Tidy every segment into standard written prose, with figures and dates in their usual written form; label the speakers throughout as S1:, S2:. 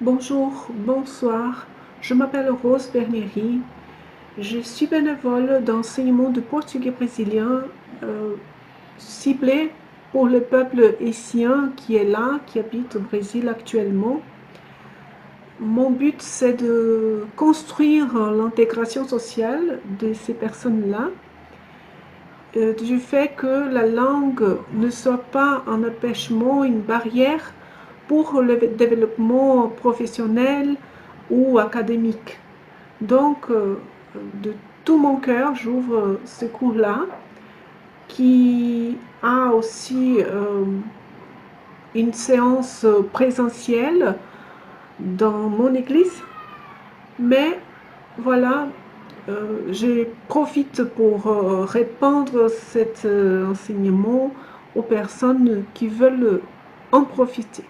S1: Bonjour, bonsoir, je m'appelle Rose Bernieri, je suis bénévole d'enseignement de portugais brésilien ciblé pour le peuple haïtien qui est là, qui habite au Brésil actuellement. Mon but c'est de construire l'intégration sociale de ces personnes-là, du fait que la langue ne soit pas un empêchement, une barrière pour le développement professionnel ou académique. Donc, de tout mon cœur, j'ouvre ce cours-là qui a aussi une séance présentielle dans mon église. Mais voilà, je profite pour répandre cet enseignement aux personnes qui veulent en profiter.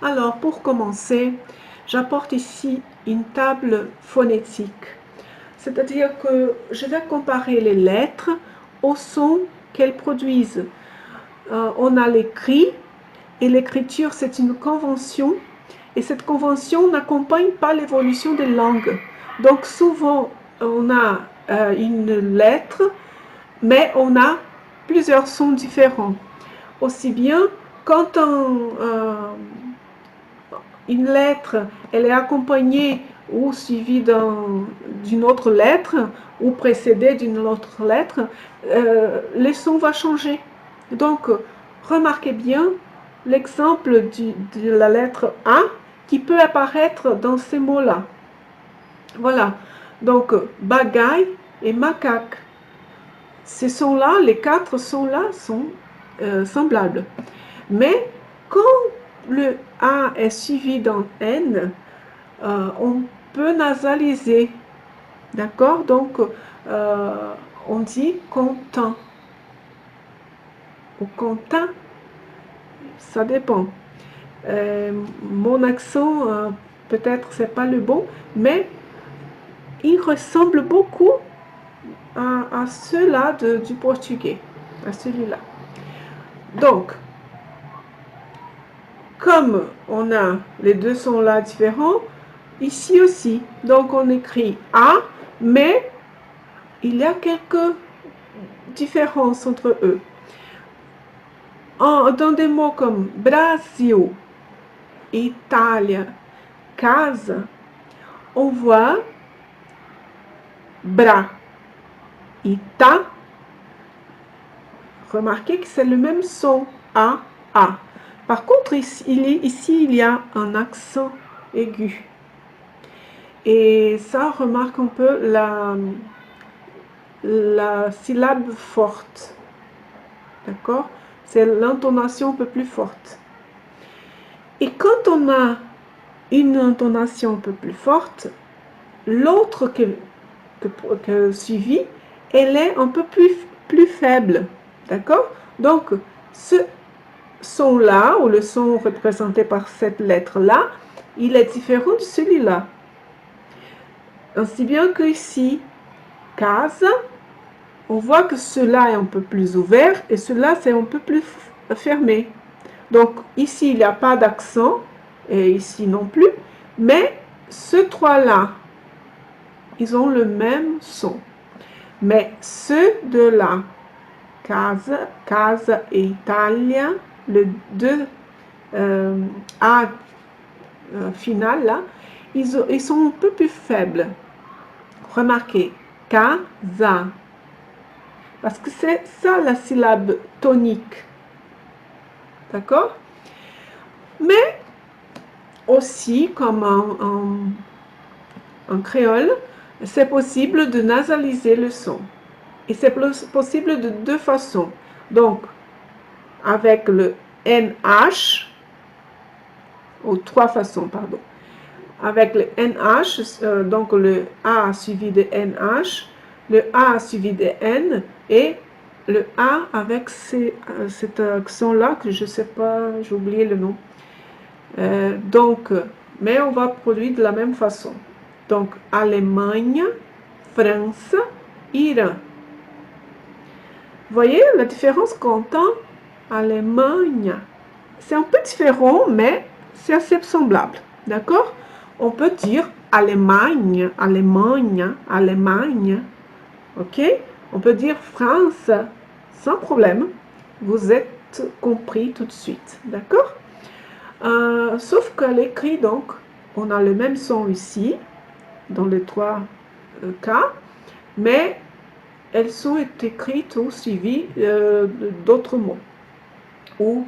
S1: Alors, pour commencer, j'apporte ici une table phonétique. C'est-à-dire que je vais comparer les lettres au son qu'elles produisent. On a l'écrit, et l'écriture, c'est une convention, et cette convention n'accompagne pas l'évolution des langues. Donc souvent, on a une lettre, mais on a plusieurs sons différents. Aussi bien, quand une lettre, elle est accompagnée ou suivie d'une autre lettre ou précédée d'une autre lettre, le son va changer. Donc, remarquez bien l'exemple de la lettre A qui peut apparaître dans ces mots-là. Voilà, donc bagaille et macaque. Ces sons-là, les quatre sons-là sont semblables. Mais quand le A est suivi d'un N, on peut nasaliser. D'accord? Donc, on dit content ou content, ça dépend. Mon accent, peut-être c'est pas le bon, mais il ressemble beaucoup à ceux-là du portugais, à celui-là. Donc, comme on a les deux sons là différents, ici aussi, donc on écrit A, mais il y a quelques différences entre eux. Dans des mots comme Brasil, Itália, casa, on voit bra, ita. Remarquez que c'est le même son A, A. Par contre, ici, il y a un accent aigu. Et ça remarque un peu la syllabe forte. D'accord? C'est l'intonation un peu plus forte. Et quand on a une intonation un peu plus forte, l'autre que suivi, elle est un peu plus faible. D'accord? Donc, ce son-là, ou le son représenté par cette lettre-là, il est différent de celui-là. Ainsi bien que ici, casa, on voit que cela est un peu plus ouvert et cela c'est un peu plus fermé. Donc ici, il n'y a pas d'accent, et ici non plus, mais ces trois-là, ils ont le même son. Mais ceux de là, casa, casa et Italia, le deux A final là, ils sont un peu plus faibles. Remarquez, casa, parce que c'est ça la syllabe tonique. D'accord? Mais aussi, comme en créole, c'est possible de nasaliser le son. Et c'est possible de deux façons. Donc, avec le NH, ou trois façons, pardon. Avec le NH, donc le A suivi de NH, le A suivi de N, et le A avec cet accent-là, que je ne sais pas, j'ai oublié le nom. Donc, mais on va produire de la même façon. Donc, Allemagne, France, Iran. Voyez la différence qu'on entend? Allemagne, c'est un peu différent, mais c'est assez semblable. D'accord? On peut dire Allemagne, Allemagne, Allemagne. Ok? On peut dire France sans problème. Vous êtes compris tout de suite. D'accord? Sauf qu'à l'écrit, donc, on a le même son ici, dans les trois cas, mais elles sont écrites ou suivies d'autres mots ou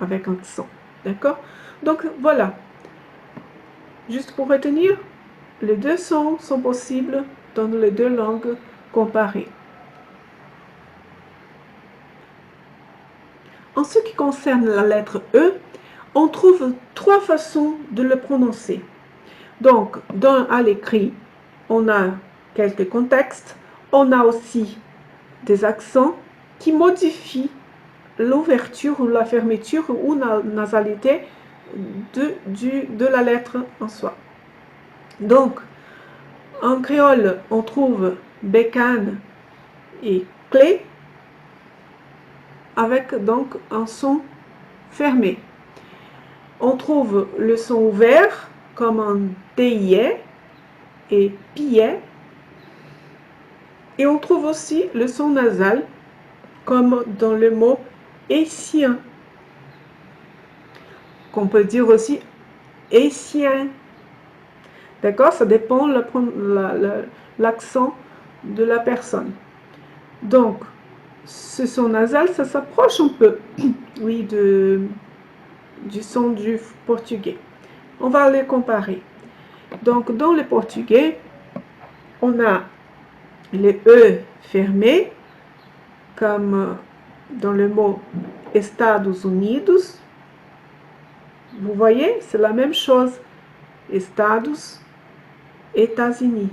S1: avec un accent. D'accord? Donc voilà, juste pour retenir, les deux sons sont possibles dans les deux langues comparées. En ce qui concerne la lettre E, on trouve trois façons de le prononcer. Donc, à l'écrit, on a quelques contextes, on a aussi des accents qui modifient l'ouverture ou la fermeture ou la nasalité de la lettre en soi. Donc, en créole, on trouve bécane et clé avec donc un son fermé. On trouve le son ouvert comme en DIE et PIE. Et on trouve aussi le son nasal comme dans le mot haïtien, qu'on peut dire aussi haïtien. D'accord? Ça dépend l'accent de la personne. Donc, ce son nasal, ça s'approche un peu, oui, du son du portugais. On va les comparer. Donc, dans le portugais, on a les E fermés, comme dans le mot Estados Unidos. Vous voyez, c'est la même chose. Estados, États-Unis.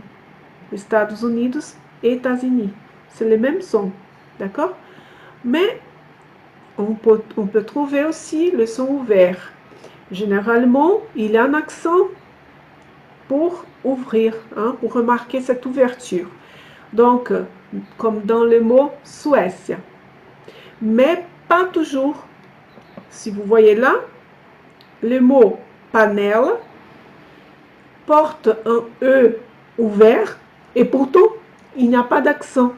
S1: Estados Unidos, États-Unis. C'est le même son. D'accord? Mais on peut trouver aussi le son ouvert. Généralement, il y a un accent pour ouvrir, hein, pour remarquer cette ouverture. Donc, comme dans le mot Suècia. Mais pas toujours. Si vous voyez là, le mot panel porte un E ouvert et pourtant, il n'y a pas d'accent.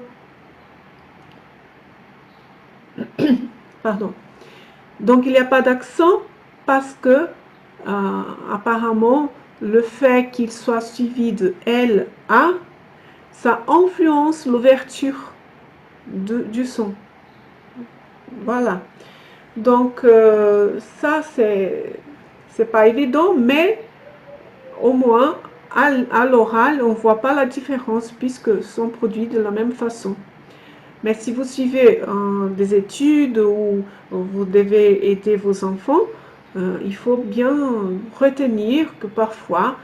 S1: Pardon. Donc, il n'y a pas d'accent parce que, apparemment, le fait qu'il soit suivi de L, A, ça influence l'ouverture du son. Voilà. Donc, ça, c'est pas évident, mais au moins, à l'oral, on ne voit pas la différence puisque sont produits de la même façon. Mais si vous suivez des études ou vous devez aider vos enfants, il faut bien retenir que parfois,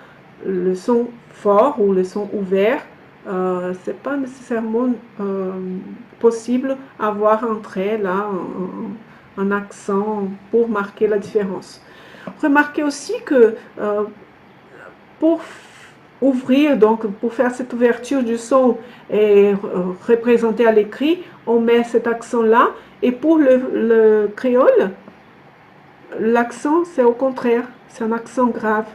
S1: le son fort ou le son ouvert, c'est pas nécessairement possible avoir entré là un accent pour marquer la différence. Remarquez aussi que pour ouvrir, donc pour faire cette ouverture du son et représenter à l'écrit, on met cet accent-là. Et pour le créole, l'accent, c'est au contraire, c'est un accent grave.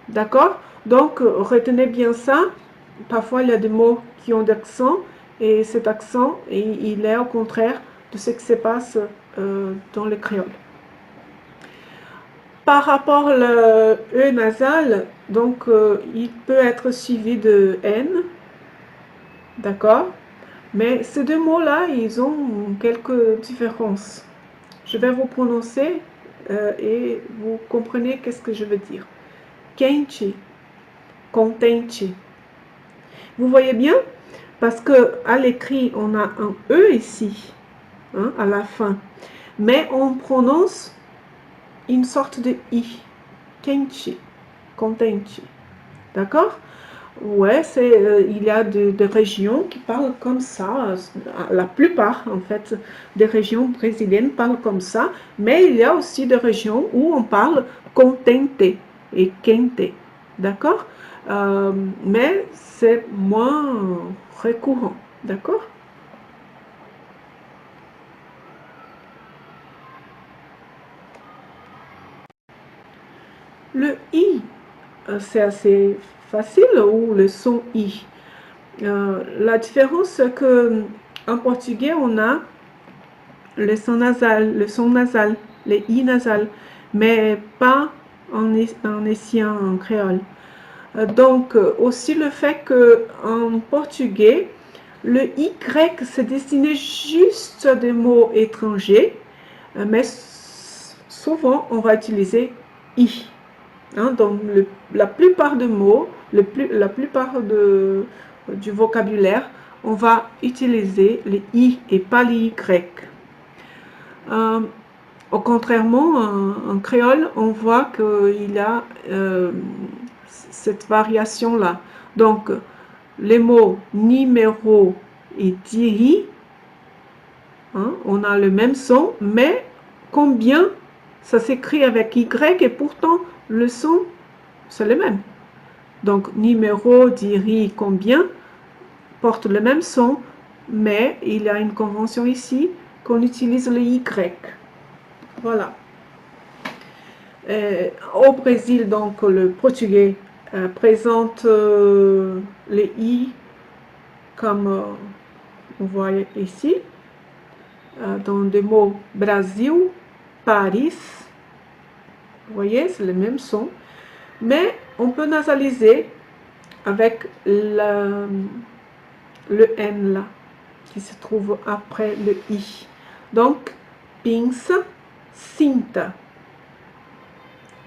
S1: D'accord? Donc, retenez bien ça. Parfois, il y a des mots qui ont d'accent et cet accent, il est au contraire de ce qui se passe dans le créole. Par rapport au E nasal, donc il peut être suivi de N, d'accord? Mais ces deux mots-là, ils ont quelques différences. Je vais vous prononcer et vous comprenez qu'est-ce que je veux dire. Quente, contente. Vous voyez bien? Parce qu'à l'écrit, on a un E ici, hein, à la fin. Mais on prononce une sorte de I. Quente, contente. D'accord? Ouais, il y a des régions qui parlent comme ça. La plupart, en fait, des régions brésiliennes parlent comme ça. Mais il y a aussi des régions où on parle contente et quente. D'accord? Mais c'est moins récurrent. D'accord? Le I, c'est assez facile, ou le son I. La différence, c'est que en portugais, on a le son nasal, le I nasal, mais pas en essayant en créole. Donc, aussi le fait qu'en portugais, le Y se destiné juste à des mots étrangers, mais souvent on va utiliser I. Hein, donc, la plupart des mots, la plupart du vocabulaire, on va utiliser les I et pas les Y. Au contrairement, en créole, on voit qu'il y a cette variation-là. Donc, les mots numéro et diri, hein, on a le même son, mais combien, ça s'écrit avec Y et pourtant le son, c'est le même. Donc, numéro, diri, combien, porte le même son, mais il y a une convention ici qu'on utilise le Y. Voilà. Au Brésil, donc, le portugais présente les I comme on voit ici, dans des mots Brasil, Paris. Vous voyez, c'est le même son. Mais on peut nasaliser avec le N là, qui se trouve après le I. Donc, pinça, cinta.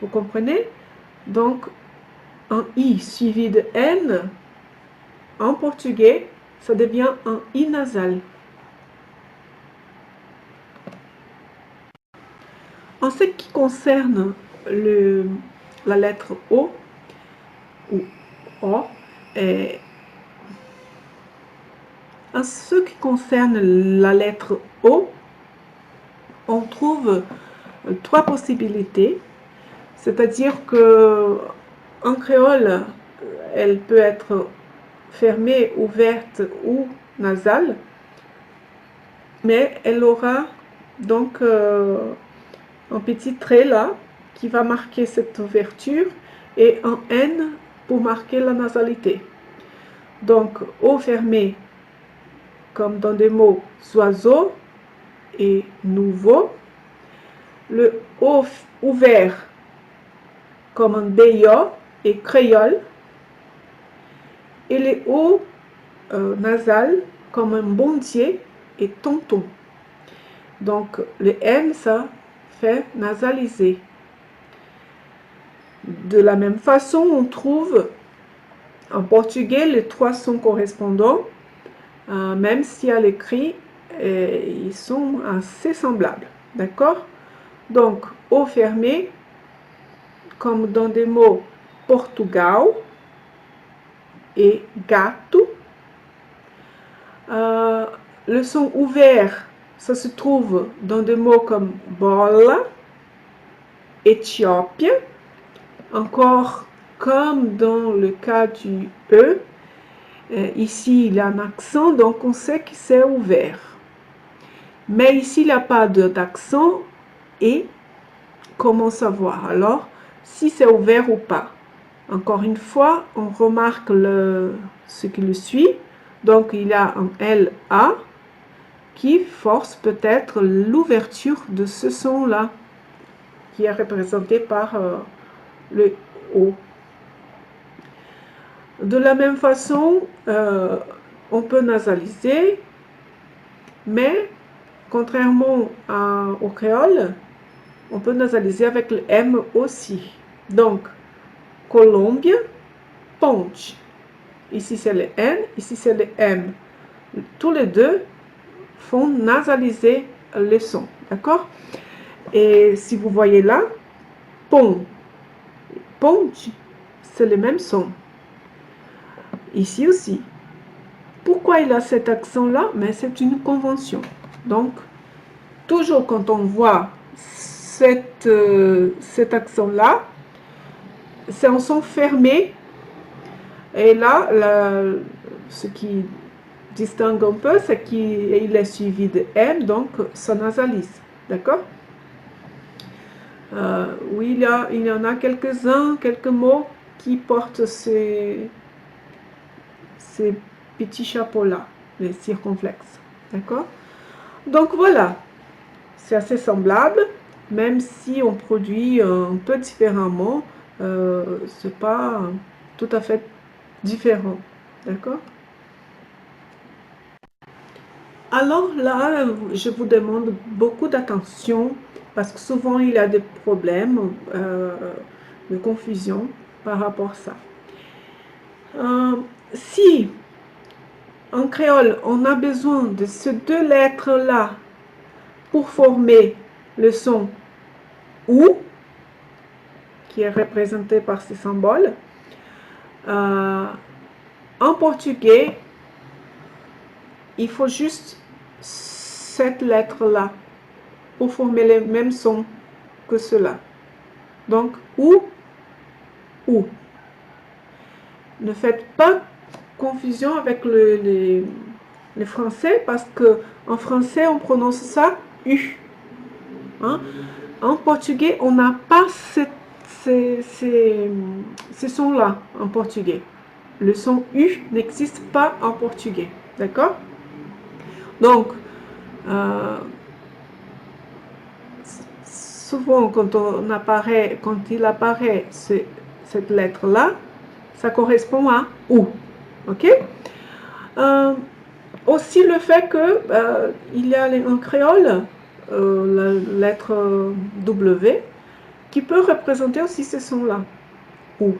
S1: Vous comprenez? Donc, un I suivi de N, en portugais, ça devient un I nasal. En ce qui concerne la lettre O, ou O, en ce qui concerne la lettre O, on trouve trois possibilités. C'est-à-dire que en créole, elle peut être fermée, ouverte ou nasale, mais elle aura donc un petit trait là qui va marquer cette ouverture et un N pour marquer la nasalité. Donc, O fermé, comme dans des mots oiseau et nouveau. Le O ouvert, comme un béo et créole. Et les O nasales, comme un bondier et tonton. Donc, le N, ça fait nasaliser. De la même façon, on trouve en portugais les trois sons correspondants, même si à l'écrit, ils sont assez semblables. D'accord? Donc, O fermé, comme dans des mots Portugal et gato. Le son ouvert, ça se trouve dans des mots comme bola, Éthiopie. Encore comme dans le cas du E, ici il y a un accent, donc on sait que c'est ouvert. Mais ici il n'y a pas d'accent et comment savoir alors si c'est ouvert ou pas? Encore une fois, on remarque ce qui le suit. Donc il y a un LA qui force peut-être l'ouverture de ce son-là, qui est représenté par le O. De la même façon, on peut nasaliser, mais contrairement au créole, on peut nasaliser avec le M aussi. Donc, Colombia, ponte. Ici c'est le N, ici c'est le M. Tous les deux font nasaliser le son, d'accord? Et si vous voyez là, pont, ponte, c'est le même son. Ici aussi. Pourquoi il a cet accent-là? Mais c'est une convention. Donc, toujours quand on voit cet accent-là, c'est un son fermé. Et là, ce qui distingue un peu, c'est qu'il est suivi de M, donc ça nasalise. D'accord? Oui, il y en a quelques-uns, quelques mots qui portent ces petits chapeaux-là, les circonflexes. D'accord? Donc voilà, c'est assez semblable, même si on produit un peu différemment, c'est pas tout à fait différent. D'accord? Alors là, je vous demande beaucoup d'attention parce que souvent il y a des problèmes de confusion par rapport à ça. Si en créole on a besoin de ces deux lettres-là pour former le son OU, qui est représenté par ces symboles, en portugais, il faut juste cette lettre-là pour former les mêmes sons que cela. Donc, ou. Ne faites pas confusion avec le français parce que en français, on prononce ça U. Hein? En portugais, on n'a pas ces sons-là en portugais. Le son U n'existe pas en portugais. D'accord? Donc, euh, souvent, quand il apparaît cette lettre-là, ça correspond à OU. OK? Aussi le fait que il y a en créole la lettre W qui peut représenter aussi ce son-là, OU.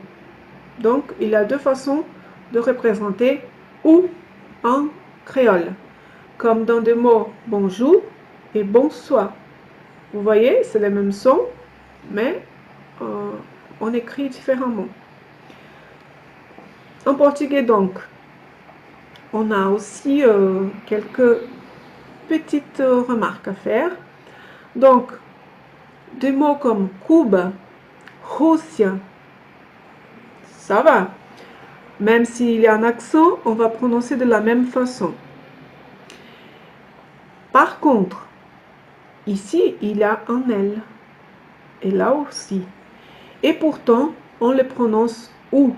S1: Donc, il y a deux façons de représenter OU en créole, comme dans des mots bonjour et bonsoir. Vous voyez, c'est les mêmes sons, mais on écrit différemment. En portugais, donc, on a aussi quelques petites remarques à faire. Donc, des mots comme Cuba, Russia, ça va. Même s'il y a un accent, on va prononcer de la même façon. Par contre, ici, il y a un L. Et là aussi. Et pourtant, on le prononce OU.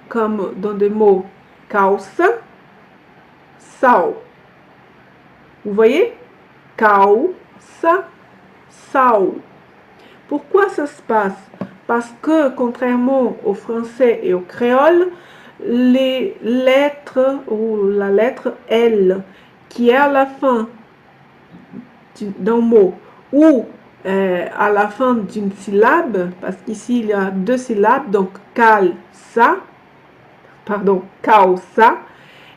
S1: Comme dans des mots calça, sal. Vous voyez? Calça, sal. Pourquoi ça se passe? Parce que, contrairement au français et au créole, les lettres ou la lettre L qui est à la fin d'un mot ou à la fin d'une syllabe, parce qu'ici il y a deux syllabes, donc calça,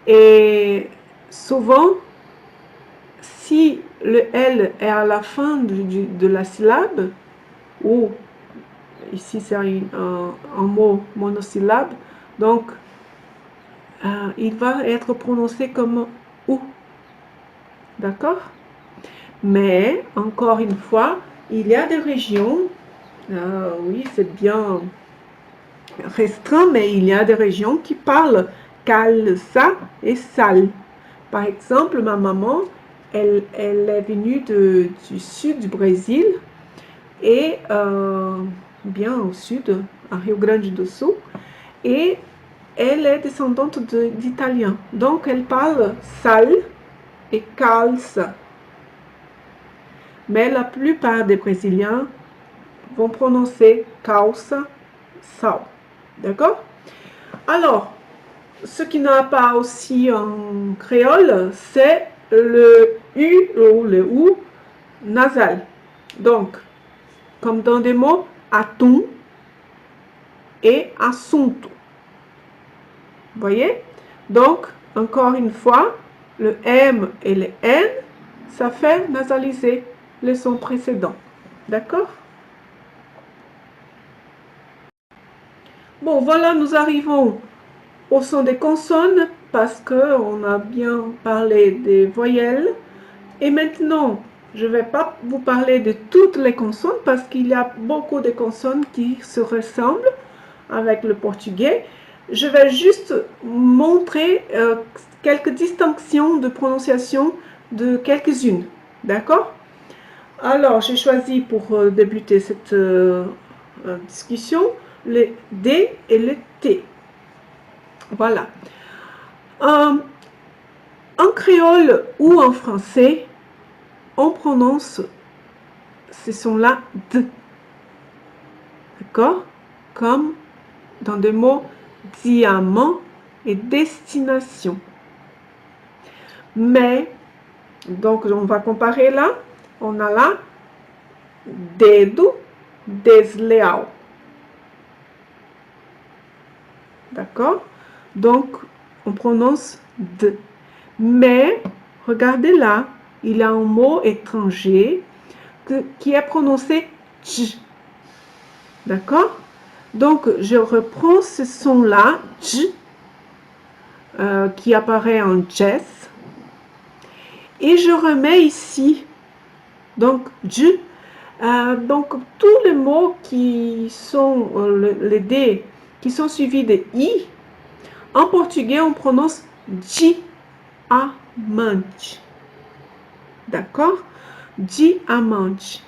S1: et souvent, si le L est à la fin de la syllabe, ou ici c'est un mot monosyllabe, donc il va être prononcé comme OU. D'accord? Mais, encore une fois, il y a des régions, oui, c'est bien restreint, mais il y a des régions qui parlent calça et sal. Par exemple, ma maman, elle est venue du sud du Brésil et bien au sud, à Rio Grande do Sul, et elle est descendante d'Italiens. Donc, elle parle sal et calça. Mais la plupart des Brésiliens vont prononcer calça, sal. D'accord? Alors, ce qui n'a pas aussi en créole, c'est le U ou le OU nasal. Donc, comme dans des mots atum et assunto. Vous voyez? Donc, encore une fois, le M et le N, ça fait nasaliser le son précédent. D'accord? Bon, voilà, nous arrivons au son des consonnes parce qu'on a bien parlé des voyelles. Et maintenant, je ne vais pas vous parler de toutes les consonnes parce qu'il y a beaucoup de consonnes qui se ressemblent avec le portugais. Je vais juste montrer quelques distinctions de prononciation de quelques-unes. D'accord? Alors, j'ai choisi pour débuter cette discussion le D et le T. Voilà. En créole ou en français, on prononce ce son-là D. D'accord? Comme dans des mots diamant et destination. Mais, donc on va comparer là, on a là dedo desleal. D'accord? Donc, on prononce D. Mais, regardez là, il y a un mot étranger qui est prononcé J. D'accord? Donc, je reprends ce son-là, J, qui apparaît en jazz. Et je remets ici, donc, J. Donc, tous les mots qui sont, les D, qui sont suivis de I, en portugais, on prononce diamante. D'accord? Diamante.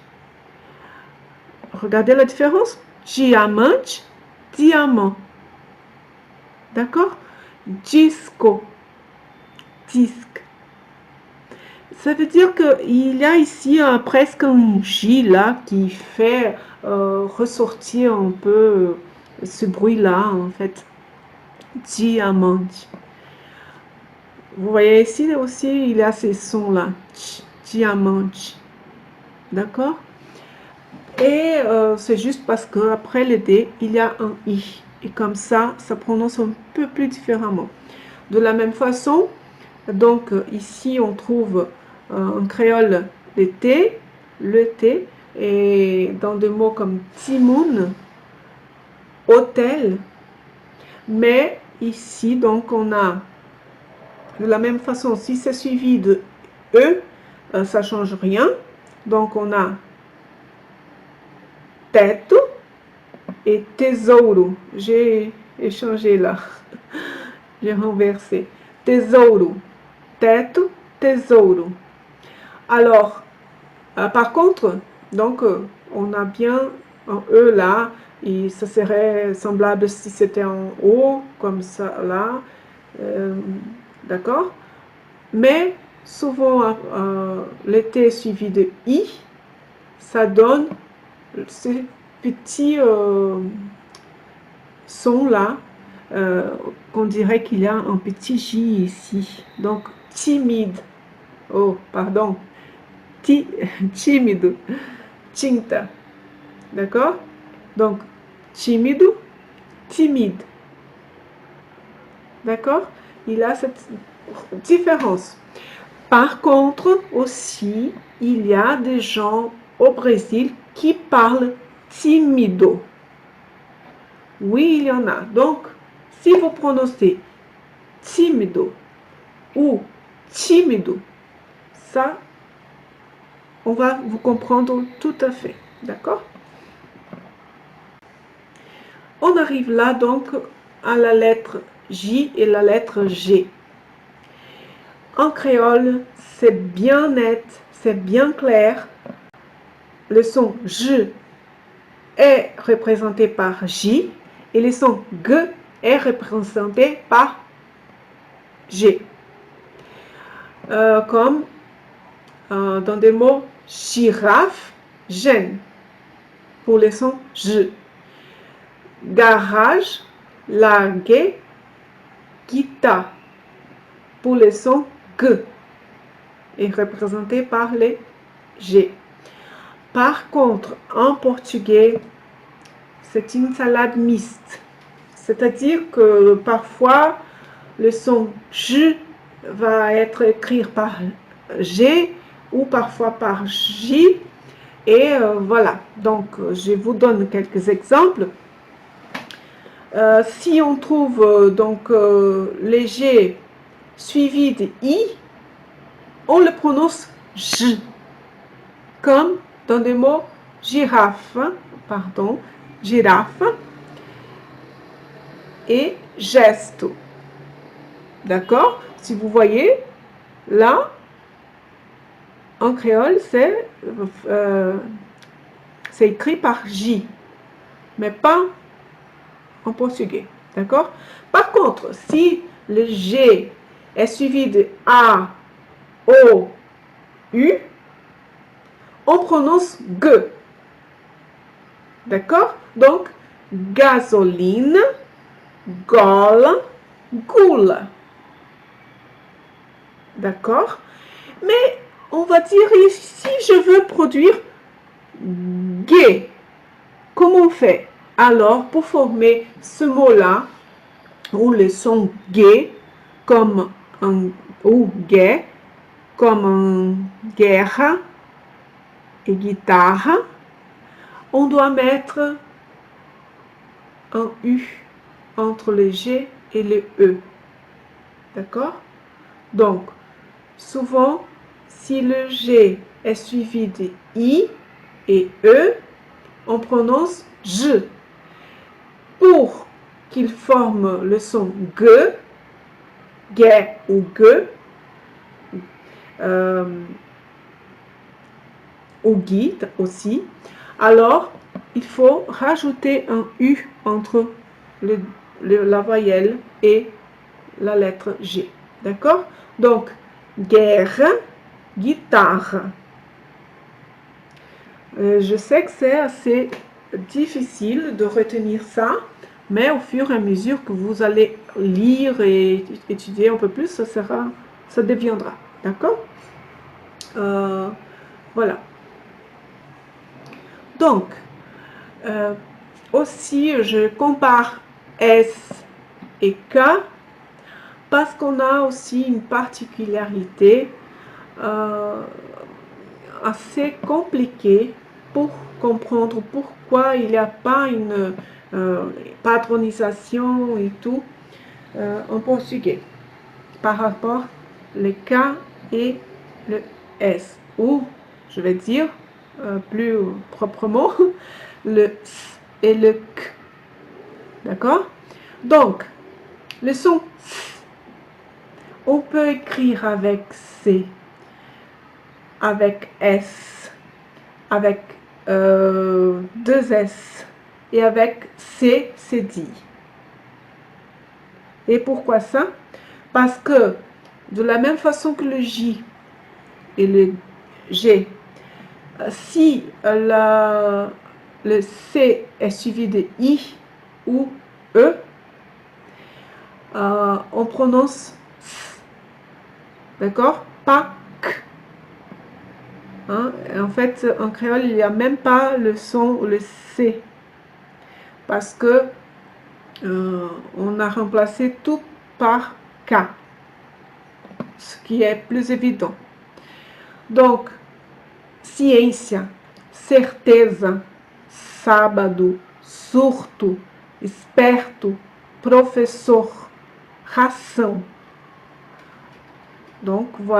S1: Regardez la différence. Diamante, diamant. D'accord? Disco, disque. Ça veut dire qu'il y a ici presque un J là qui fait ressortir un peu ce bruit-là en fait. Diamant. Vous voyez ici aussi, il y a ces sons-là. Diamant. D'accord? Et c'est juste parce qu'après le D, il y a un I. Et comme ça prononce un peu plus différemment. De la même façon, donc ici on trouve en créole le T, et dans des mots comme timoun, hôtel. Mais ici, donc on a de la même façon, si c'est suivi de E, ça ne change rien. Donc on a teto et tesouro. J'ai échangé là. J'ai renversé. Tesouro. Teto, tesouro. Alors, par contre, donc, on a bien un E là, et ça serait semblable si c'était en O, comme ça là. D'accord? Mais souvent, le T suivi de I, ça donne ce petit son là, qu'on dirait qu'il y a un petit J ici. Donc, timide. Oh, pardon. Tímido. Tinta. D'accord? Donc, tímido, timide. D'accord? Il a cette différence. Par contre, aussi, il y a des gens au Brésil qui parlent timido. Oui, il y en a. Donc, si vous prononcez timido ou timido, ça, on va vous comprendre tout à fait. D'accord? On arrive là donc à la lettre J et la lettre G. En créole, c'est bien net, c'est bien clair. Le son J est représenté par J et le son G est représenté par G. Comme dans des mots girafe, gêne pour le son J. Garage, larguer, guitare pour le son G est représenté par les G. Par contre, en portugais, c'est une salade mixte. C'est-à-dire que parfois, le son J va être écrit par G ou parfois par J. Et voilà, donc je vous donne quelques exemples. Si on trouve donc les G suivi de I, on le prononce J, comme dans des mots girafe, pardon, girafe et gesto. D'accord? Si vous voyez, là, en créole, c'est écrit par J, mais pas en portugais. D'accord? Par contre, si le G est suivi de A, O, U, on prononce G. D'accord? Donc, gasoline, gole, goule. D'accord? Mais on va dire ici, je veux produire gay. Comment on fait? Alors, pour former ce mot-là, ou le son gay, comme un, ou gay, comme un guerre et guitare, on doit mettre un U entre le G et le E. D'accord? Donc, souvent, si le G est suivi de I et E, on prononce J. Pour qu'il forme le son G, G ou G, ou Gui aussi, alors il faut rajouter un U entre la voyelle et la lettre G. D'accord? Donc, guerre, guitare. Je sais que c'est assez difficile de retenir ça, mais au fur et à mesure que vous allez lire et étudier un peu plus, ça deviendra. D'accord? Voilà. Donc, aussi, je compare S et K parce qu'on a aussi une particularité assez compliquée pour comprendre pourquoi il n'y a pas une patronisation et tout en portugais par rapport le K et le S, ou je vais dire plus proprement le S et le K. D'accord? Donc, le son S, on peut écrire avec C, avec S, avec deux S et avec C, c'est dit. Et pourquoi ça? Parce que de la même façon que le J et le G, si le C est suivi de I ou E, on prononce S, d'accord? Pas K. Hein? En fait, en créole, il n'y a même pas le son, le C, parce que on a remplacé tout par K, ce qui est plus évident. Donc, ciência, certeza, sábado, surto, esperto, professeur, ração. Donc, vous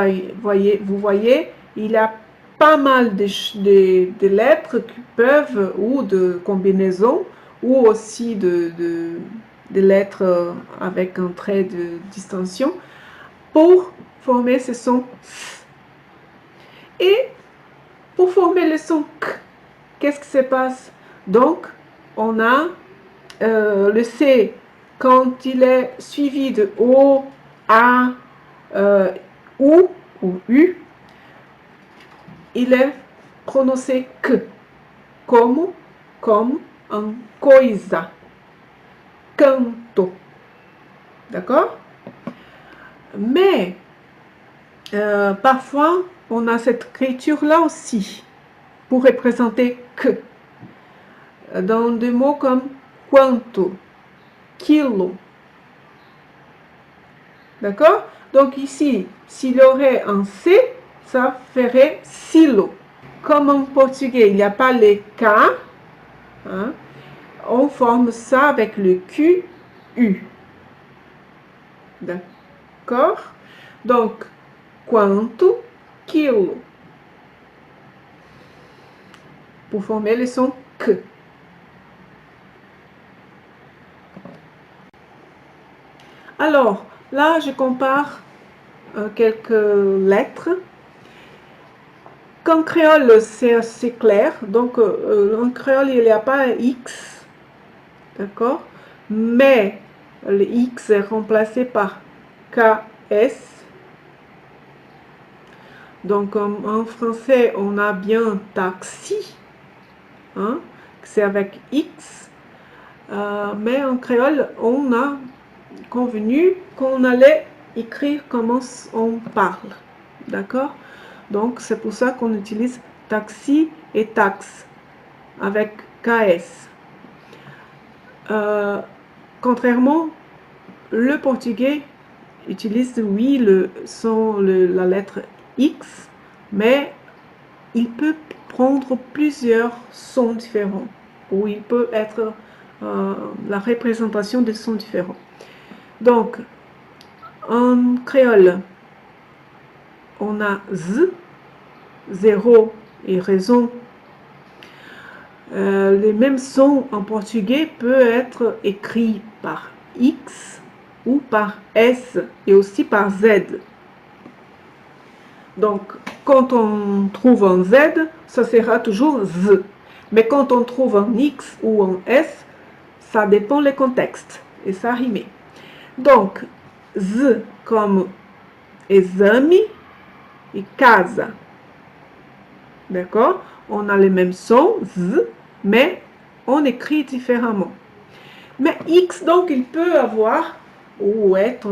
S1: voyez, il y a pas mal de lettres qui peuvent, ou de combinaisons, ou aussi de lettres avec un trait de distinction, pour former ce son S. Et pour former le son K, qu'est-ce qui se passe? Donc, on a le C, quand il est suivi de O, A, ou U, il est prononcé que, comme un coisa, canto. D'accord? Mais, parfois, on a cette écriture-là aussi, pour représenter que, dans des mots comme quanto, kilo. D'accord? Donc ici, s'il y aurait un C, ça ferait silo. Comme en portugais, il n'y a pas les K, hein, on forme ça avec le QU. D'accord? Donc, quanto, quilo. Pour former le son que. Alors, là, je compare quelques lettres. qu'en créole, c'est assez clair. Donc, en créole, il n'y a pas X, d'accord? Mais le X est remplacé par KS. Donc, en français, on a bien taxi, hein, c'est avec X. Mais en créole, on a convenu qu'on allait écrire comment on parle, d'accord? Donc, c'est pour ça qu'on utilise taxi et taxe avec KS. Contrairement, le portugais utilise, oui, la lettre X, mais il peut prendre plusieurs sons différents, ou il peut être la représentation de sons différents. Donc, en créole, on a Z, zéro et raison. Les mêmes sons en portugais peuvent être écrits par X ou par S et aussi par Z. Donc, quand on trouve un Z, ça sera toujours Z. Mais quand on trouve un X ou un S, ça dépend les contextes et ça rime. Donc, Z comme exame et casa. D'accord? On a les mêmes sons, Z, mais on écrit différemment. Mais X, donc, il peut avoir ou être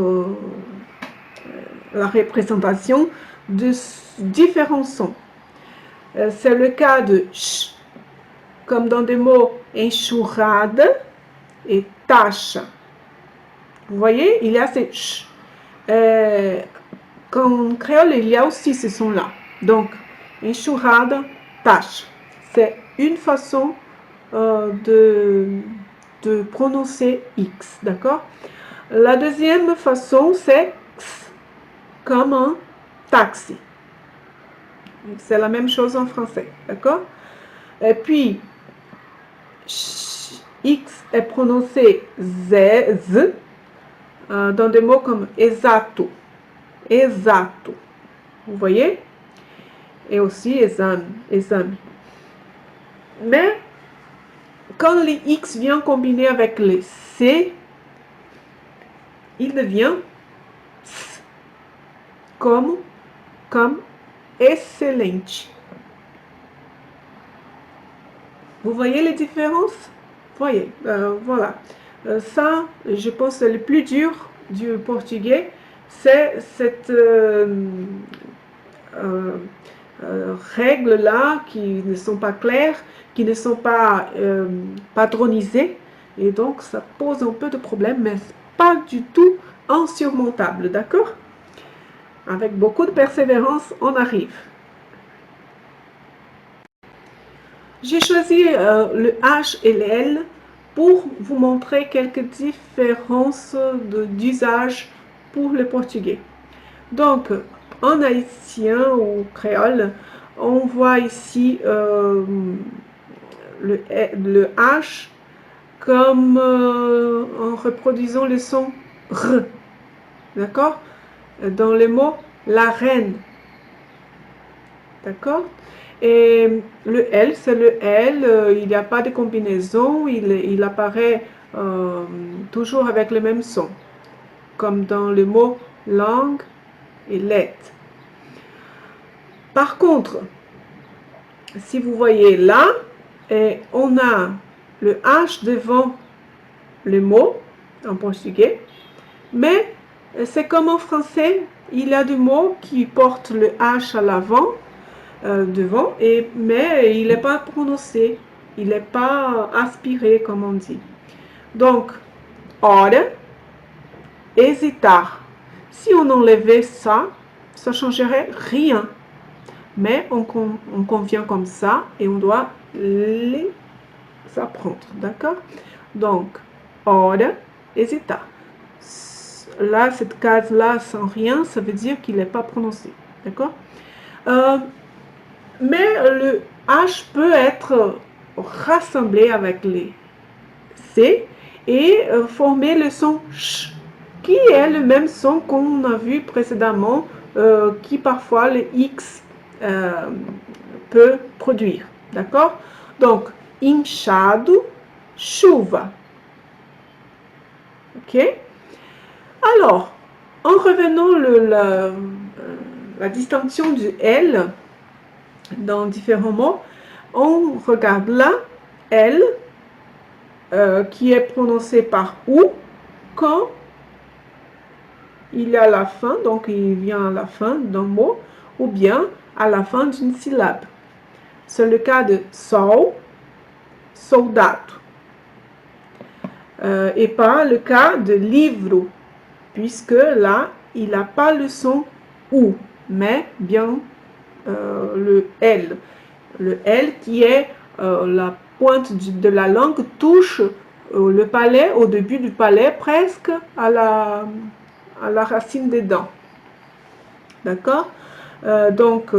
S1: la représentation de différents sons. C'est le cas de ch, comme dans des mots enxurrada et taxa. Vous voyez, il y a ces ch. Qu'en créole, il y a aussi ce son-là. Donc, enxurrada, taxa. C'est une façon de prononcer X, d'accord? La deuxième façon, c'est x, comme un taxi. C'est la même chose en français, d'accord? Et puis, X est prononcé Z dans des mots comme exato, exato. Vous voyez? Et aussi exame, exame. Mais quand le X vient combiner avec le C, il devient S, comme excelente. Vous voyez les différences? Voyez, voilà. Ça, je pense, le plus dur du portugais, c'est cette règles-là qui ne sont pas claires, qui ne sont pas patronisées. Et donc, ça pose un peu de problème, mais pas du tout insurmontable, d'accord? Avec beaucoup de persévérance, on arrive. J'ai choisi le H et le L pour vous montrer quelques différences d'usage pour le portugais. Donc, en haïtien ou créole, on voit ici le H comme en reproduisant le son R. D'accord? Dans les mots la reine. D'accord? Et le L, c'est le L, il n'y a pas de combinaison, il apparaît toujours avec le même son, comme dans le mot langue et lettre. Par contre, si vous voyez là, on a le H devant le mot en portugais, mais c'est comme en français, il y a des mots qui portent le H à l'avant, devant, mais il n'est pas prononcé, il n'est pas aspiré comme on dit. Donc, hora, hesitar. Si on enlevait ça, ça ne changerait rien. Mais on convient comme ça et on doit les apprendre, d'accord? Donc, hora, hesitar. Là, cette case-là, sans rien, ça veut dire qu'il n'est pas prononcé, d'accord? Mais le H peut être rassemblé avec les C et former le son ch, qui est le même son qu'on a vu précédemment, qui parfois le X peut produire. D'accord? Donc, inchado, chuva. Ok? Alors, en revenant la distinction du L dans différents mots, on regarde là, L, qui est prononcé par OU quand il est à la fin, donc il vient à la fin d'un mot, ou bien à la fin d'une syllabe. C'est le cas de sol, soldado. Et pas le cas de livro, puisque là, il n'a pas le son OU, mais bien le L. Le L qui est la pointe de la langue touche le palais, au début du palais, presque à la racine des dents. D'accord? Donc,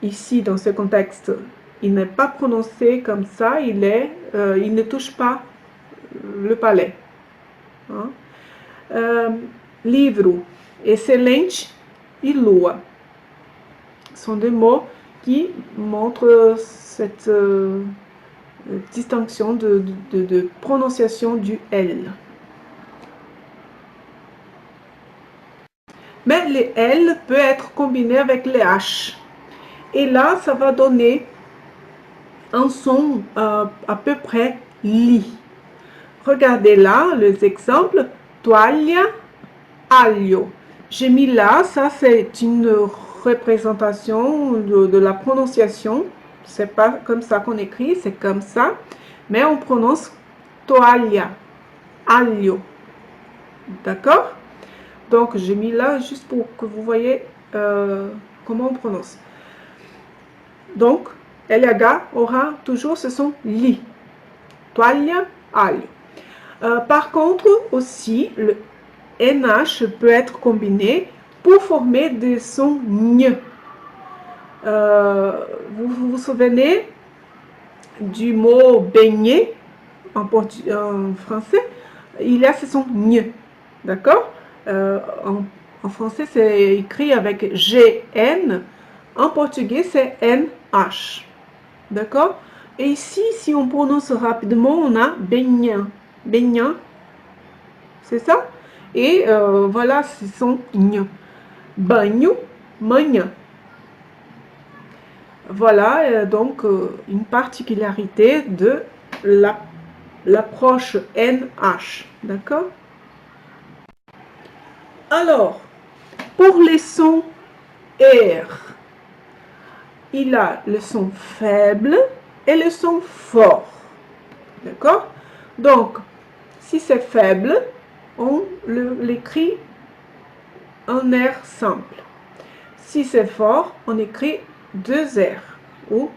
S1: ici, dans ce contexte, il n'est pas prononcé comme ça, il ne touche pas le palais. Hein? Livro, excelente e lua sont des mots qui montrent cette distinction de prononciation du L. Mais le L peut être combiné avec les H. Et là, ça va donner un son à peu près li. Regardez là les exemples. Toalha, alho. J'ai mis là, ça c'est une représentation de la prononciation. C'est pas comme ça qu'on écrit, c'est comme ça. Mais on prononce toalha, alho. D'accord? Donc j'ai mis là juste pour que vous voyez comment on prononce. Donc, LH aura toujours ce son li. Toalha, alho. Par contre, aussi, le NH peut être combiné pour former des sons ñ. Vous vous souvenez du mot beignet en français? Il y a ce son ñ. D'accord? En français, c'est écrit avec GN. En portugais, c'est NH. D'accord? Et ici, si on prononce rapidement, on a benha. Benha. C'est ça? Et voilà, ce sont ñ. Banho, manhã. Voilà donc une particularité de l'approche NH. D'accord? Alors, pour les sons R, il a le son faible et le son fort. D'accord? Donc, si c'est faible, on l'écrit en R simple. Si c'est fort, on écrit 2 R ou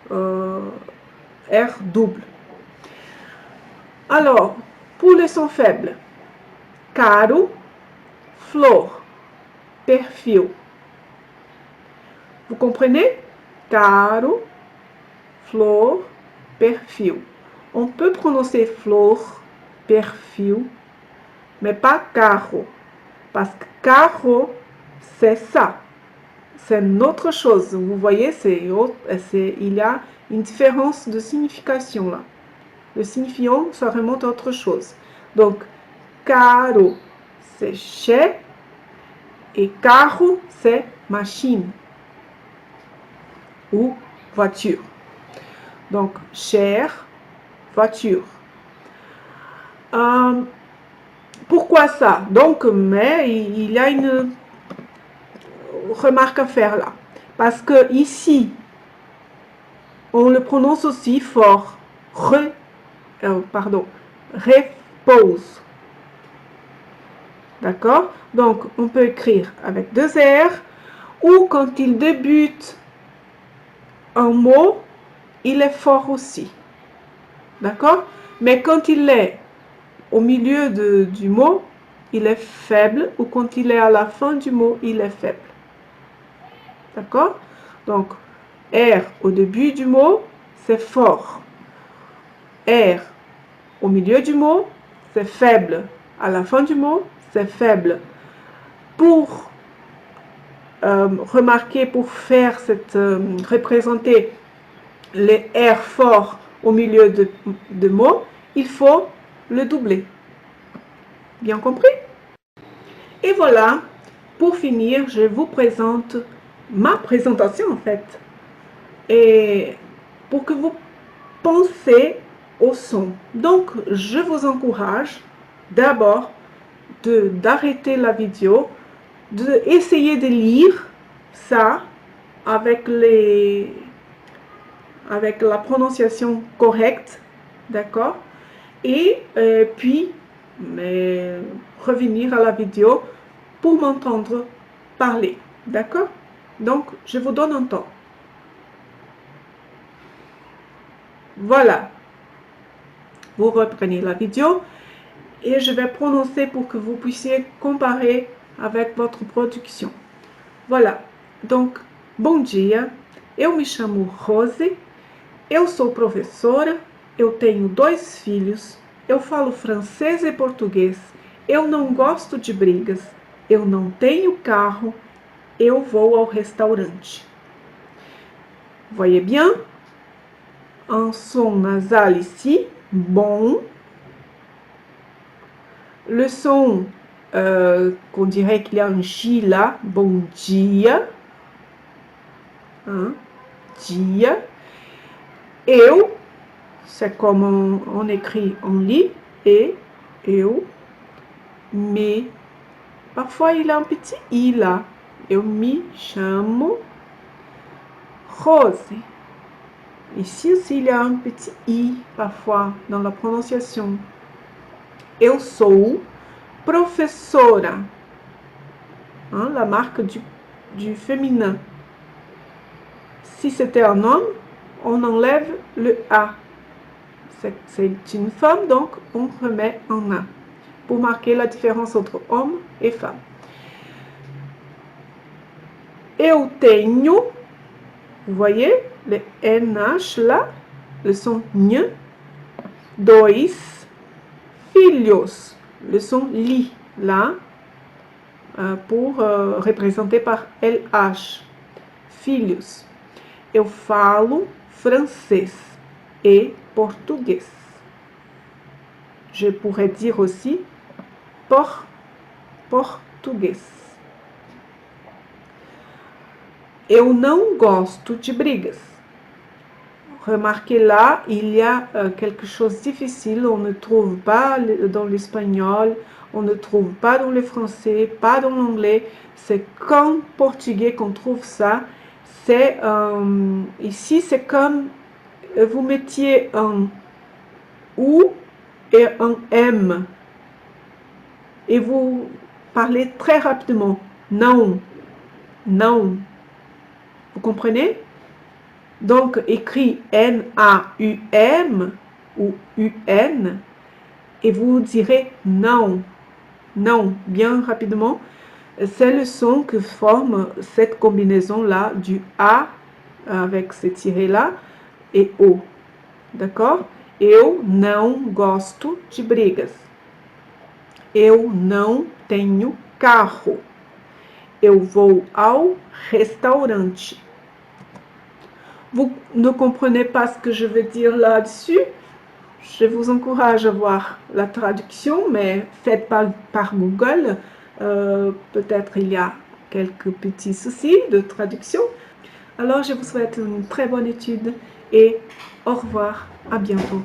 S1: R double. Alors, pour les sons faibles, caro, flor, perfil. Vous comprenez? Caro, flor, perfil. On peut prononcer flor, perfil, mais pas carro. Parce que carro, c'est ça. C'est une autre chose. Vous voyez, il y a une différence de signification là. Le signifiant, ça remonte à autre chose. Donc, caro, c'est cher. Et carro, c'est machine ou voiture. Donc, cher, voiture. Pourquoi ça? Donc, mais il y a une remarque à faire là. Parce que ici, on le prononce aussi fort. Repose. D'accord? Donc, on peut écrire avec 2 R ou quand il débute un mot, il est fort aussi. D'accord? Mais quand il est au milieu du mot, il est faible, ou quand il est à la fin du mot, il est faible. D'accord? Donc, R au début du mot, c'est fort. R au milieu du mot, c'est faible. À la fin du mot, c'est faible. Pour remarquez, pour faire cette, représenter les R forts au milieu de mots, il faut le doubler. Bien compris? Et voilà, pour finir, je vous présente ma présentation en fait. Et pour que vous pensez au son. Donc, je vous encourage d'abord d'arrêter la vidéo, d'essayer de lire ça avec la prononciation correcte, d'accord? Et puis, revenir à la vidéo pour m'entendre parler, d'accord? Donc, je vous donne un temps. Voilà. Vous reprenez la vidéo et je vais prononcer pour que vous puissiez comparer avec votre production. Voilà. Donc, bom dia. Eu me chamo Rose. Eu sou professora. Eu tenho 2 filhos. Eu falo francês e português. Eu não gosto de brigas. Eu não tenho carro. Eu vou ao restaurante. Voyez bien? Un son nasal ici. Bon. Le son qu'on dirait qu'il y a un J là. Bom dia. Hein? Dia. Eu. C'est comme on écrit, on lit. Et. Eu. Me. Parfois il y a un petit I là. Eu me chamo Rose. Ici aussi, il y a un petit i parfois dans la prononciation. Eu sou professora. Hein, la marque du féminin. Si c'était un homme, on enlève le A. C'est une femme, donc on remet un A pour marquer la différence entre homme et femme. Eu tenho, vous voyez, le NH là, le son N. Dois filhos, le son li là, pour représenter par LH. Filhos. Eu falo francês et português. Je pourrais dire aussi português. Eu não gosto de brigas. Remarquez là, il y a quelque chose de difficile, on ne trouve pas dans l'espagnol, on ne trouve pas dans le français, pas dans l'anglais. C'est qu'en portugais qu'on trouve ça. C'est ici, c'est comme vous mettiez un OU et un M. Et vous parlez très rapidement. Non, non. Vous comprenez? Donc, écrit N-A-U-M ou U-N et vous direz non, non, bien rapidement. C'est le son que forme cette combinaison-là du A avec ce tiré-là et O. D'accord? Eu não gosto de brigas. Eu não tenho carro. Eu vou ao restaurante. Vous ne comprenez pas ce que je veux dire là-dessus? Je vous encourage à voir la traduction, mais faites par Google. Peut-être il y a quelques petits soucis de traduction. Alors, je vous souhaite une très bonne étude et au revoir, à bientôt.